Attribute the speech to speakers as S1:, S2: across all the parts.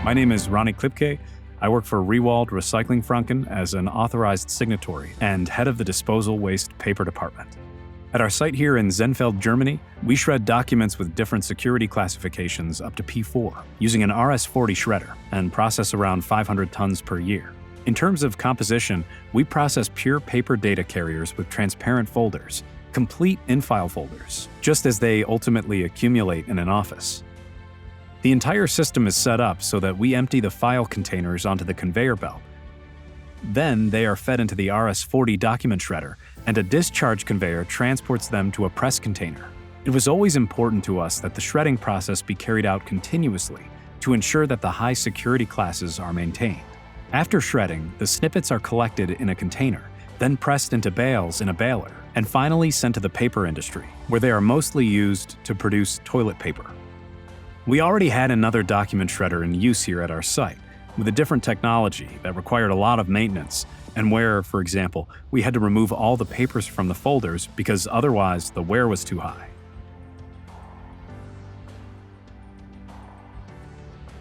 S1: My name is Ronnie Klipke. I work for Riwald Recycling Franken as an authorized signatory and head of the disposal waste paper department. At our site here in Sennfeld, Germany, we shred documents with different security classifications up to P4 using an RS40 shredder and process around 500 tons per year. In terms of composition, we process pure paper data carriers with transparent folders, complete in-file folders, just as they ultimately accumulate in an office. The entire system is set up so that we empty the file containers onto the conveyor belt. Then they are fed into the RS40 document shredder, and a discharge conveyor transports them to a press container. It was always important to us that the shredding process be carried out continuously to ensure that the high security classes are maintained. After shredding, the snippets are collected in a container, then pressed into bales in a baler, and finally sent to the paper industry, where they are mostly used to produce toilet paper. We already had another document shredder in use here at our site, with a different technology that required a lot of maintenance, and where, for example, we had to remove all the papers from the folders because otherwise the wear was too high.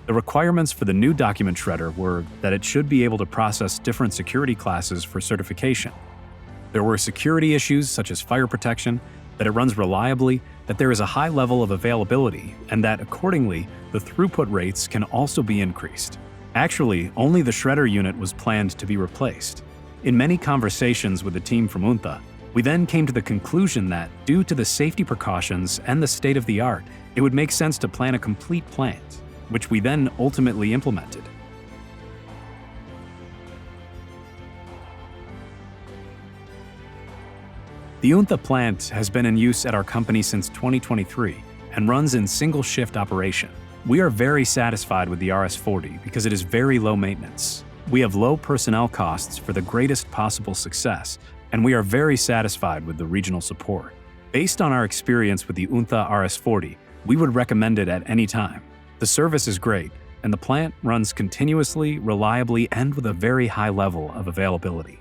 S1: The requirements for the new document shredder were that it should be able to process different security classes for certification. There were security issues such as fire protection, that it runs reliably, that there is a high level of availability, and that accordingly, the throughput rates can also be increased. Actually, only the shredder unit was planned to be replaced. In many conversations with the team from UNTHA, we then came to the conclusion that, due to the safety precautions and the state of the art, it would make sense to plan a complete plant, which we then ultimately implemented. The UNTHA plant has been in use at our company since 2023 and runs in single-shift operation. We are very satisfied with the RS40 because it is very low maintenance. We have low personnel costs for the greatest possible success, and we are very satisfied with the regional support. Based on our experience with the UNTHA RS40, we would recommend it at any time. The service is great, and the plant runs continuously, reliably, and with a very high level of availability.